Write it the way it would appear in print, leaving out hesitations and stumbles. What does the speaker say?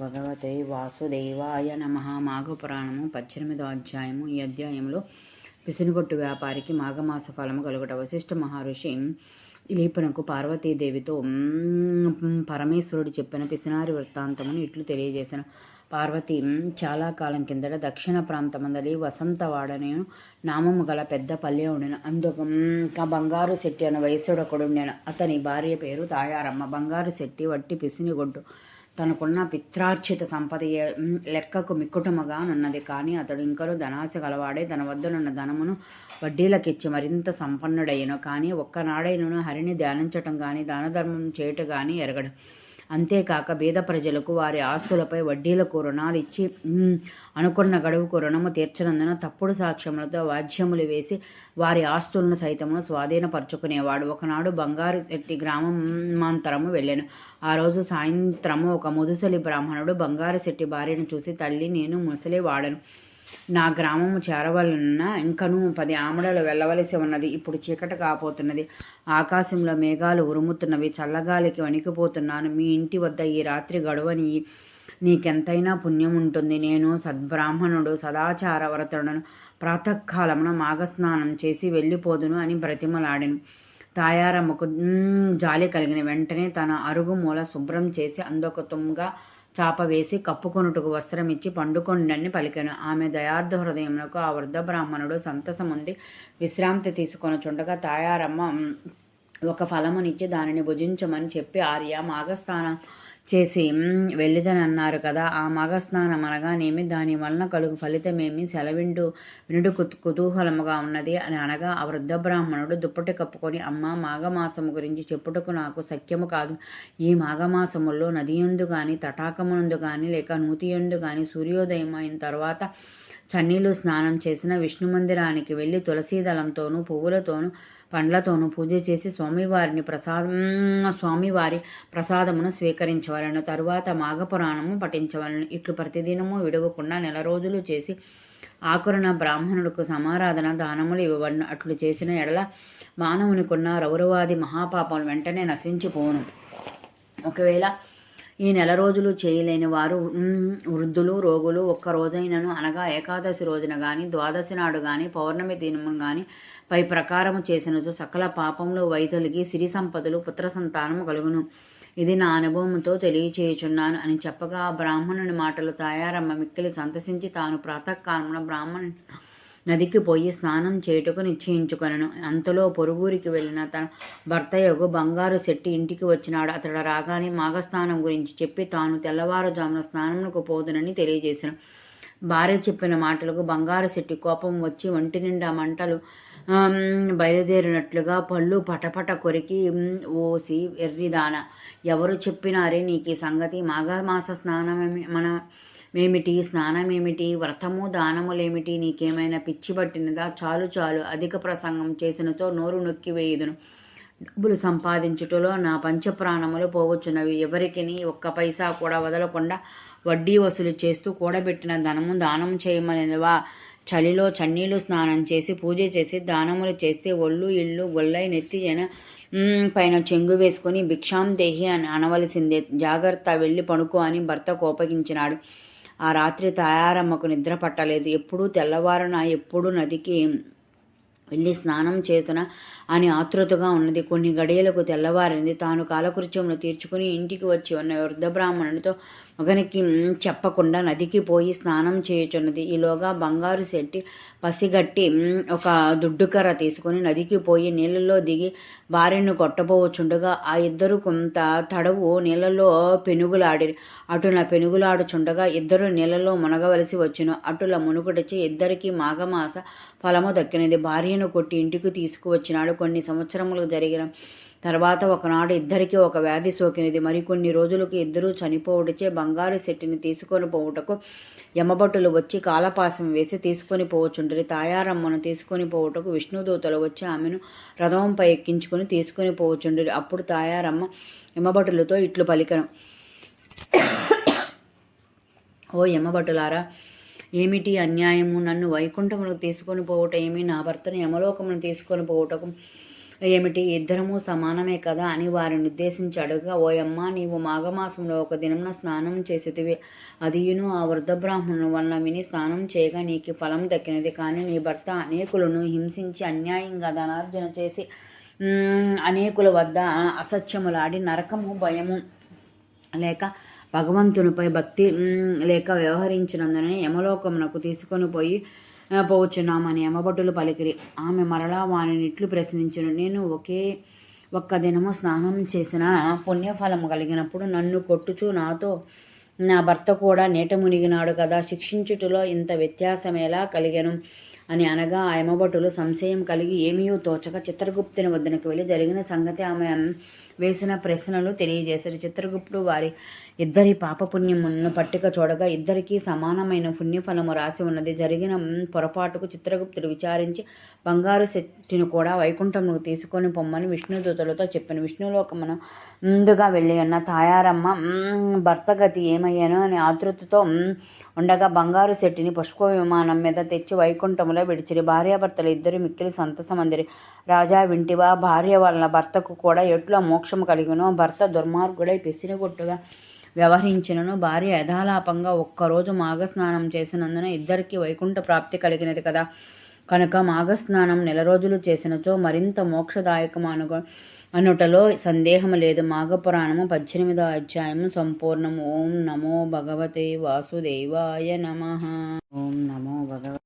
భగవతే వాసుదేవాయ నమ. మాఘపురాణము 18వ అధ్యాయము. ఈ అధ్యాయంలో పిసినిగొట్టు వ్యాపారికి మాఘమాస ఫలము కలుగుట. వశిష్ఠ మహర్షి దిలీపునకు పార్వతీదేవితో పరమేశ్వరుడు చెప్పిన పిసినారి వృత్తాంతమును ఇట్లు తెలియజేశాను. పార్వతి చాలా కాలం కిందట దక్షిణ ప్రాంతమందలి వసంతవాడనేను నామము గల పెద్ద పల్లె ఉండెను. అందుక బంగారు శెట్టి అనే వయస్సుడొకడుండెను. అతని భార్య పేరు తాయారమ్మ. బంగారు శెట్టి వట్టి పిసినిగొడ్డు. తనకున్న పిత్రార్చిత సంపద లెక్కకు మిక్కుటముగా నున్నది. కానీ అతడు ఇంకనూ ధనాశ గలవాడే. తన వద్దనున్న ధనమును వడ్డీలకిచ్చి మరింత సంపన్నుడయ్యను. కానీ ఒక్కనాడైనను హరిని ధ్యానించటం కానీ దానధర్మం చేయుట కానీ ఎరగడు. అంతేకాక బీద ప్రజలకు వారి ఆస్తులపై వడ్డీలకు రుణాలు ఇచ్చి అనుకున్న గడువుకు రుణము తీర్చనందున తప్పుడు సాక్ష్యములతో వాద్యములు వేసి వారి ఆస్తులను సైతమును స్వాధీనపరుచుకునేవాడు. ఒకనాడు బంగారు శెట్టి గ్రామాంతరము వెళ్ళాను. ఆ రోజు సాయంత్రము ఒక ముదుసలి బ్రాహ్మణుడు బంగారు శెట్టి భార్యను చూసి, తల్లి, నేను ముసలి వాడను. నా గ్రామము చేరవలన ఇంకనూ 10 ఆమడలు వెళ్ళవలసి ఉన్నది. ఇప్పుడు చీకటి కాపోతున్నది. ఆకాశంలో మేఘాలు ఉరుముతున్నవి. చల్లగాలికి వణికిపోతున్నాను. మీ ఇంటి వద్ద ఈ రాత్రి గడువని నీకెంతైనా పుణ్యం ఉంటుంది. నేను సద్బ్రాహ్మణుడు, సదాచార వ్రతుడను. ప్రాతకాలమున మాఘస్నానం చేసి వెళ్ళిపోదును అని బ్రతిమలాడెను. తాయారమ్మకు జాలి కలిగిన వెంటనే తన అరుగు మూల శుభ్రం చేసి అందొక తుంగా చాప వేసి కప్పుకొనుటకు వస్త్రం ఇచ్చి పండుకొండని పలికెను. ఆమె దయార్థ హృదయమునకు ఆ వృద్ధ బ్రాహ్మణుడు సంతసముంది విశ్రాంతి తీసుకొనుచుండగా తాయారమ్మ ఒక ఫలమునిచ్చి దానిని భుజించమని చెప్పి, ఆర్య, మాఘస్నానం చేసి వెళ్ళిదనన్నారు కదా, ఆ మాఘస్నానం అనగానేమి, దాని వలన కలుగు ఫలితమేమి, వినుడు కుతూహలముగా ఉన్నది అని అనగా, ఆ వృద్ధ బ్రాహ్మణుడు దుప్పటి కప్పుకొని, అమ్మ, మాఘమాసము గురించి చెప్పుటకు నాకు సఖ్యము కాదు. ఈ మాఘమాసముల్లో నదియందు గాని, తటాకమునందు గాని, లేక నూతియందు గాని సూర్యోదయం అయిన తర్వాత చన్నీలు స్నానం చేసిన విష్ణుమందిరానికి వెళ్ళి తులసీదళంతోనూ పువ్వులతోనూ పండ్లతోనూ పూజ చేసి స్వామివారి ప్రసాదమును స్వీకరించవలను. తరువాత మాఘపురాణము పఠించవలను. ఇట్లు ప్రతిదినము విడవకుండా 4 రోజులు చేసి ఆఖరున బ్రాహ్మణుడికి సమారాధన దానములు ఇవ్వబడును. అట్లు చేసిన ఎడల మానవునికున్న రౌరవాది మహాపాపములు వెంటనే నశించిపోను. ఒకవేళ ఈ 4 రోజులు చేయలేని వారు వృద్ధులు, రోగులు 1 రోజైనను అనగా ఏకాదశి రోజున గాని, ద్వాదశి నాడు గాని, పౌర్ణమి దినము గాని పై ప్రకారము చేసినతో సకల పాపములు వైదొలిగి సిరి సంపదలు, పుత్ర సంతానము కలుగును. ఇది నా అనుభవముతో తెలియచేయుచున్నాను అని చెప్పగా, ఆ బ్రాహ్మణుని మాటలు తాయారమ్మ మిక్కిలి సంతసించి తాను ప్రాతకాలమున బ్రాహ్మణుని నదికి పోయి స్నానం చేయుటకు నిశ్చయించుకొనెను. అంతలో పొరుగురికి వెళ్ళిన తన భర్తయగు బంగారు శెట్టి ఇంటికి వచ్చినాడు. అతడు రాగానే మాఘస్నానం గురించి చెప్పి తాను తెల్లవారుజామున స్నానమునకు పోదునని తెలియజేశాను. భార్య చెప్పిన మాటలకు బంగారు శెట్టి కోపం వచ్చి ఒంటి నిండా మంటలు బయలుదేరినట్లుగా పళ్ళు పటపట కొరికి, ఓసి ఎర్రిదాన, ఎవరు చెప్పినారే నీకు ఈ సంగతి? మాఘమాస స్నానమేమిటి, స్నానమేమిటి, వ్రతము దానములేమిటి? నీకేమైనా పిచ్చి పట్టినదా? చాలు చాలు, అధిక ప్రసంగం చేసినతో నోరు నొక్కి వేయుదును. డబ్బులు సంపాదించుటలో నా పంచప్రాణములు పోవచ్చున్నవి. ఎవరికి 1 పైసా కూడా వదలకుండా వడ్డీ వసూలు చేస్తూ కూడబెట్టిన ధనము దానం చేయమనివా? చలిలో చన్నీళ్ళు స్నానం చేసి పూజ చేసి దానములు చేస్తే ఒళ్ళు ఇల్లు గొల్లై నెత్తి పైన చెంగు వేసుకొని భిక్షాం దేహి అని అనవలసిందే. జాగ్రత్త, వెళ్ళి పడుకో అని భర్త కోపగించినాడు. ఆ రాత్రి తాయారమ్మకు నిద్ర పట్టలేదు. ఎప్పుడూ తెల్లవారున ఎప్పుడు నదికి వెళ్ళి స్నానం చేతున అని ఆతృతగా ఉన్నది. కొన్ని గడియలకు తెల్లవారింది. తాను కాలకృత్యమును తీర్చుకుని ఇంటికి వచ్చి ఉన్న వృద్ధ బ్రాహ్మణుడితో మగనికి చెప్పకుండా నదికి పోయి స్నానం చేయుచున్నది. ఈలోగా బంగారు శెట్టి పసిగట్టి ఒక దుడ్డుకర్ర తీసుకుని నదికి పోయి నీళ్ళలో దిగి భార్యను కొట్టబోచుండగా ఆ ఇద్దరు కొంత తడవు నీళ్ళలో పెనుగులాడిరి. అటుల పెనుగులాడుచుండగా ఇద్దరు నీళ్ళలో మునగవలసి వచ్చును. అటుల మునుగుటచే ఇద్దరికి మాఘమాస ఫలము దక్కినది. భార్యను కొట్టి ఇంటికి తీసుకువచ్చినాడు. కొన్ని సంవత్సరములు జరిగిన తర్వాత ఒకనాడు ఇద్దరికి ఒక వ్యాధి సోకినది. మరికొన్ని రోజులకు ఇద్దరూ చనిపోవుటచే బంగారు శెట్టిని తీసుకొని పోవుటకు యమభటులు వచ్చి కాలపాసం వేసి తీసుకొని పోవచుండ్రి. తాయారమ్మను తీసుకొని పోవుటకు విష్ణుదూతలు వచ్చి ఆమెను రథంపై ఎక్కించుకొని తీసుకొని పోవచుండ్రి. అప్పుడు తాయారమ్మ యమభటులతో ఇట్లు పలికను, ఓ యమభటులారా, ఏమిటి అన్యాయము? నన్ను వైకుంఠములకు తీసుకొని పోవుట ఏమి? నా భర్తను యమలోకమును తీసుకొని పోవుటకు ఏమిటి, ఇద్దరము సమానమే కదా అని వారిని ఉద్దేశించి అడుగగా, ఓయమ్మ, నీవు మాఘమాసంలో ఒక దినమున స్నానం చేసేదివి, అదియును ఆ వృద్ధ బ్రాహ్మణుని వలన విని స్నానం చేయగా నీకు ఫలం దక్కినది. కానీ నీ భర్త అనేకులను హింసించి అన్యాయంగా ధనార్జన చేసి అనేకుల వద్ద అసత్యములాడి నరకము భయము లేక భగవంతునిపై భక్తి లేక వ్యవహరించినందున యమలోకమునకు తీసుకొని పోవచ్చున్నామని యమభటులు పలికిరి. ఆమె మరలా వారిని ఇట్లు ప్రశ్నించును, నేను ఒక్క దినము స్నానం చేసిన పుణ్యఫలము కలిగినప్పుడు నన్ను కొట్టుచు నాతో నా భర్త కూడా నీట మునిగినాడు కదా, శిక్షించుటలో ఇంత వ్యత్యాసమేలా కలిగెను అని అనగా, ఆ యమభటులు సంశయం కలిగి ఏమీయూ తోచక చిత్రగుప్తుని వద్దకు వెళ్ళి జరిగిన సంగతి ఆమె వేసిన ప్రశ్నలు తెలియజేశారు. చిత్రగుప్తుడు వారి ఇద్దరి పాపపుణ్యములను పట్టిక చూడగా ఇద్దరికీ సమానమైన పుణ్యఫలము రాసి ఉన్నది. జరిగిన పొరపాటుకు చిత్రగుప్తుడు విచారించి బంగారు శెట్టిని కూడా వైకుంఠముకు తీసుకొని పొమ్మని విష్ణుదూతలతో చెప్పాను. విష్ణులోకమును ముందుగా వెళ్ళి అన్న తాయారమ్మ భర్త గతి ఏమయ్యాను అని ఆతృతతో ఉండగా బంగారు శెట్టిని పుష్ప విమానం మీద తెచ్చి వైకుంఠములో విడిచిరి. భార్యాభర్తలు ఇద్దరు మిక్కిలి సంతసమందిరి. రాజా, వింటివా, భార్య వలన భర్తకు కూడా ఎట్లా మోక్షము కలిగినో, భర్త దుర్మార్గుడై పిసినగొట్టుగా వ్యవహరించినను భార్య యథాలాపంగా ఒక్కరోజు మాఘస్నానం చేసినందున ఇద్దరికి వైకుంఠ ప్రాప్తి కలిగినది కదా. కనుక మాఘస్నానం 4 రోజులు చేసినచో మరింత మోక్షదాయకము అనుటలో సందేహము లేదు. మాఘపురాణము 18వ అధ్యాయము సంపూర్ణము. ఓం నమో భగవతే వాసుదేవాయ నమః. ఓం నమో భగవతే